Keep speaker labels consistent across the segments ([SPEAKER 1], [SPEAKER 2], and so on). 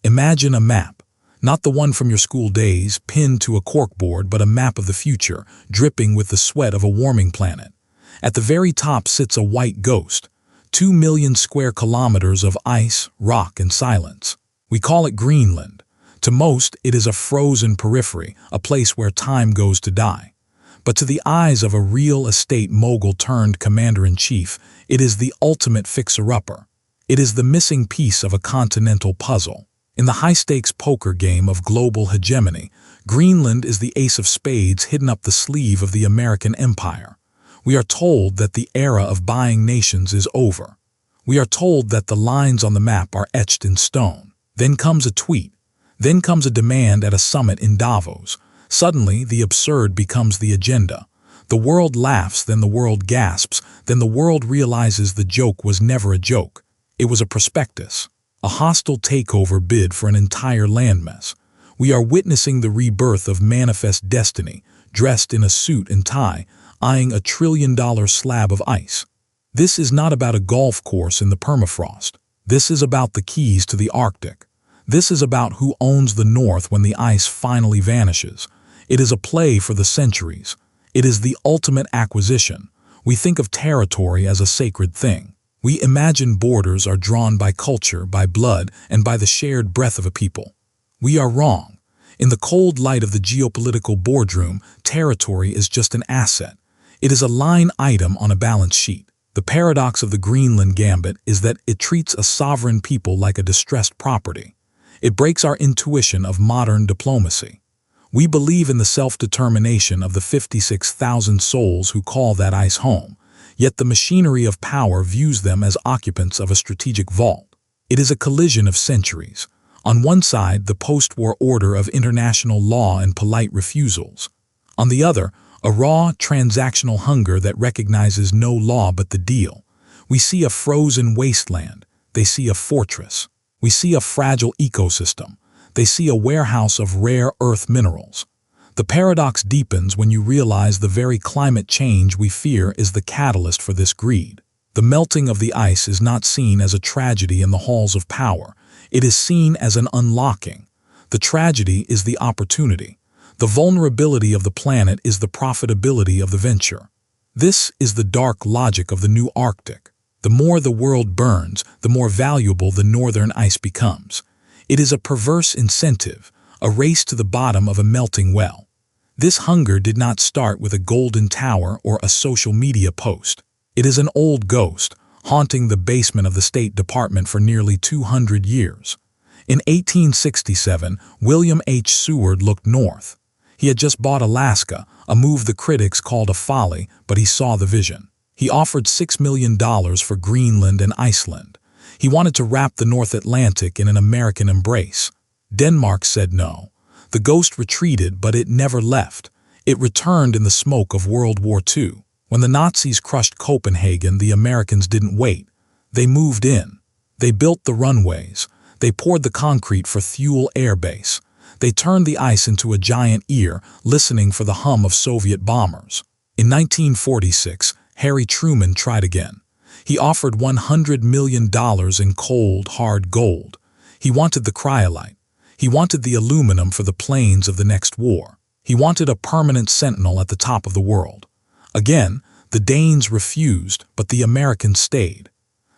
[SPEAKER 1] Imagine a map, not the one from your school days pinned to a corkboard, but a map of the future, dripping with the sweat of a warming planet. At the very top sits a white ghost, 2 million square kilometers of ice, rock, and silence. We call it Greenland. To most, it is a frozen periphery, a place where time goes to die. But to the eyes of a real estate mogul turned commander-in-chief, it is the ultimate fixer-upper. It is the missing piece of a continental puzzle. In the high-stakes poker game of global hegemony, Greenland is the ace of spades hidden up the sleeve of the American empire. We are told that the era of buying nations is over. We are told that the lines on the map are etched in stone. Then comes a tweet. Then comes a demand at a summit in Davos. Suddenly, the absurd becomes the agenda. The world laughs, then the world gasps, then the world realizes the joke was never a joke. It was a prospectus. A hostile takeover bid for an entire landmass. We are witnessing the rebirth of manifest destiny, dressed in a suit and tie, eyeing a $1 trillion slab of ice. This is not about a golf course in the permafrost. This is about the keys to the Arctic. This is about who owns the North when the ice finally vanishes. It is a play for the centuries. It is the ultimate acquisition. We think of territory as a sacred thing. We imagine borders are drawn by culture, by blood, and by the shared breath of a people. We are wrong. In the cold light of the geopolitical boardroom, territory is just an asset. It is a line item on a balance sheet. The paradox of the Greenland Gambit is that it treats a sovereign people like a distressed property. It breaks our intuition of modern diplomacy. We believe in the self-determination of the 56,000 souls who call that ice home. Yet the machinery of power views them as occupants of a strategic vault. It is a collision of centuries. On one side, the post-war order of international law and polite refusals. On the other, a raw, transactional hunger that recognizes no law but the deal. We see a frozen wasteland. They see a fortress. We see a fragile ecosystem. They see a warehouse of rare earth minerals. The paradox deepens when you realize the very climate change we fear is the catalyst for this greed. The melting of the ice is not seen as a tragedy in the halls of power. It is seen as an unlocking. The tragedy is the opportunity. The vulnerability of the planet is the profitability of the venture. This is the dark logic of the new Arctic. The more the world burns, the more valuable the northern ice becomes. It is a perverse incentive, a race to the bottom of a melting well. This hunger did not start with a golden tower or a social media post. It is an old ghost, haunting the basement of the State Department for nearly 200 years. In 1867, William H. Seward looked north. He had just bought Alaska, a move the critics called a folly, but he saw the vision. He offered $6 million for Greenland and Iceland. He wanted to wrap the North Atlantic in an American embrace. Denmark said no. The ghost retreated, but it never left. It returned in the smoke of World War II. When the Nazis crushed Copenhagen, the Americans didn't wait. They moved in. They built the runways. They poured the concrete for Thule Air Base. They turned the ice into a giant ear, listening for the hum of Soviet bombers. In 1946, Harry Truman tried again. He offered $100 million in cold, hard gold. He wanted the cryolite. He wanted the aluminum for the planes of the next war. He wanted a permanent sentinel at the top of the world. Again, the Danes refused, but the Americans stayed.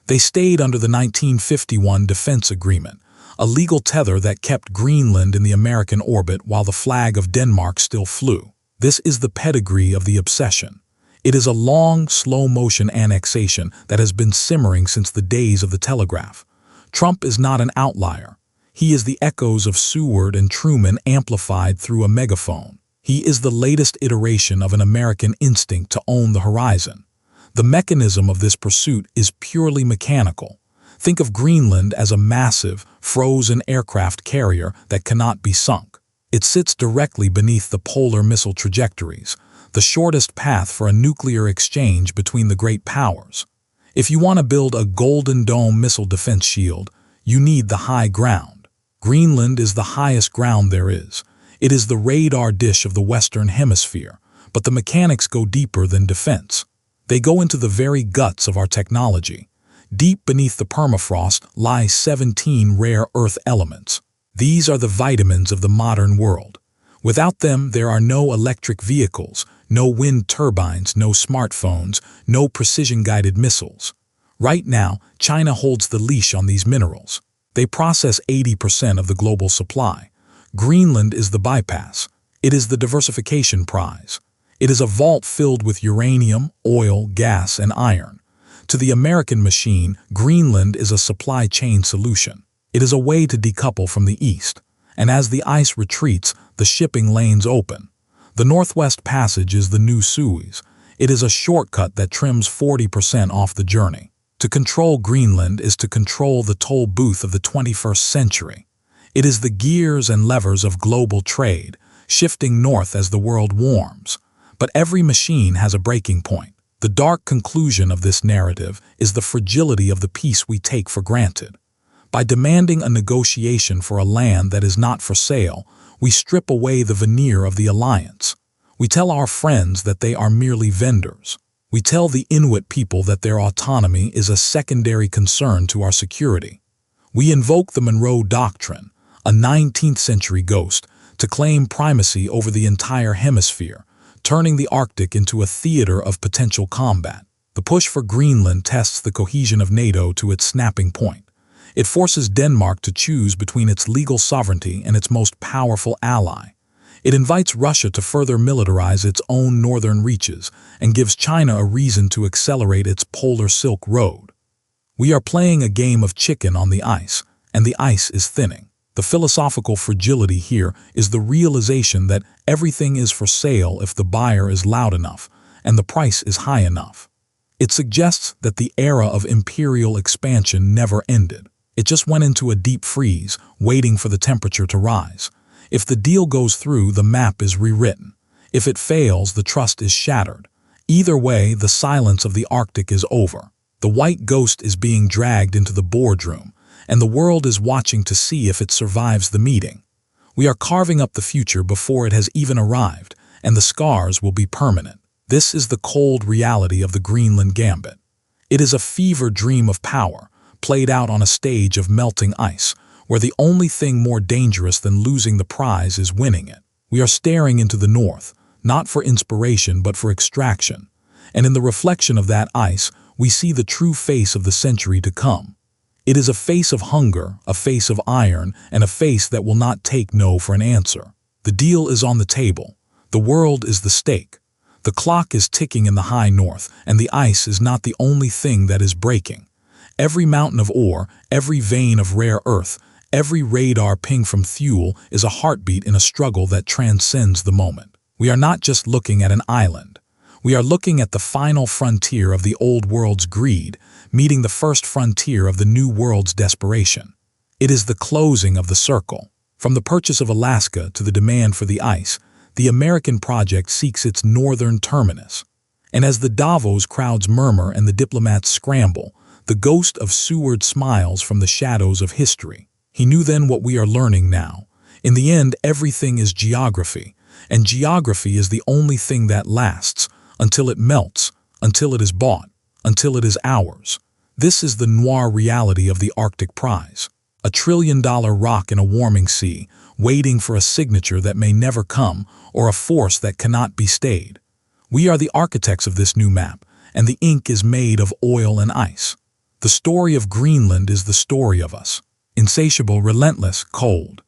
[SPEAKER 1] They stayed under the 1951 Defense Agreement, a legal tether that kept Greenland in the American orbit while the flag of Denmark still flew. This is the pedigree of the obsession. It is a long, slow-motion annexation that has been simmering since the days of the telegraph. Trump is not an outlier. He is the echoes of Seward and Truman amplified through a megaphone. He is the latest iteration of an American instinct to own the horizon. The mechanism of this pursuit is purely mechanical. Think of Greenland as a massive, frozen aircraft carrier that cannot be sunk. It sits directly beneath the polar missile trajectories, the shortest path for a nuclear exchange between the great powers. If you want to build a Golden Dome missile defense shield, you need the high ground. Greenland is the highest ground there is. It is the radar dish of the Western Hemisphere, but the mechanics go deeper than defense. They go into the very guts of our technology. Deep beneath the permafrost lie 17 rare earth elements. These are the vitamins of the modern world. Without them, there are no electric vehicles, no wind turbines, no smartphones, no precision-guided missiles. Right now, China holds the leash on these minerals. They process 80% of the global supply. Greenland is the bypass. It is the diversification prize. It is a vault filled with uranium, oil, gas, and iron. To the American machine, Greenland is a supply chain solution. It is a way to decouple from the East. And as the ice retreats, the shipping lanes open. The Northwest Passage is the new Suez. It is a shortcut that trims 40% off the journey. To control Greenland is to control the toll booth of the 21st century. It is the gears and levers of global trade, shifting north as the world warms. But every machine has a breaking point. The dark conclusion of this narrative is the fragility of the peace we take for granted. By demanding a negotiation for a land that is not for sale, we strip away the veneer of the alliance. We tell our friends that they are merely vendors. We tell the Inuit people that their autonomy is a secondary concern to our security. We invoke the Monroe Doctrine, a 19th century ghost, to claim primacy over the entire hemisphere, turning the Arctic into a theater of potential combat. The push for Greenland tests the cohesion of NATO to its snapping point. It forces Denmark to choose between its legal sovereignty and its most powerful ally. It invites Russia to further militarize its own northern reaches and gives China a reason to accelerate its polar Silk Road. We are playing a game of chicken on the ice, and the ice is thinning. The philosophical fragility here is the realization that everything is for sale if the buyer is loud enough and the price is high enough. It suggests that the era of imperial expansion never ended. It just went into a deep freeze, waiting for the temperature to rise. If the deal goes through, the map is rewritten. If it fails, the trust is shattered. Either way, the silence of the Arctic is over. The white ghost is being dragged into the boardroom, and the world is watching to see if it survives the meeting. We are carving up the future before it has even arrived, and the scars will be permanent. This is the cold reality of the Greenland Gambit. It is a fever dream of power, played out on a stage of melting ice, where the only thing more dangerous than losing the prize is winning it. We are staring into the north, not for inspiration but for extraction. And in the reflection of that ice, we see the true face of the century to come. It is a face of hunger, a face of iron, and a face that will not take no for an answer. The deal is on the table. The world is the stake. The clock is ticking in the high north, and the ice is not the only thing that is breaking. Every mountain of ore, every vein of rare earth, every radar ping from Thule is a heartbeat in a struggle that transcends the moment. We are not just looking at an island. We are looking at the final frontier of the old world's greed, meeting the first frontier of the new world's desperation. It is the closing of the circle. From the purchase of Alaska to the demand for the ice, the American project seeks its northern terminus. And as the Davos crowds murmur and the diplomats scramble, the ghost of Seward smiles from the shadows of history. He knew then what we are learning now. In the end, everything is geography, and geography is the only thing that lasts, until it melts, until it is bought, until it is ours. This is the noir reality of the Arctic prize. A trillion-dollar rock in a warming sea, waiting for a signature that may never come, or a force that cannot be stayed. We are the architects of this new map, and the ink is made of oil and ice. The story of Greenland is the story of us. Insatiable, relentless, cold.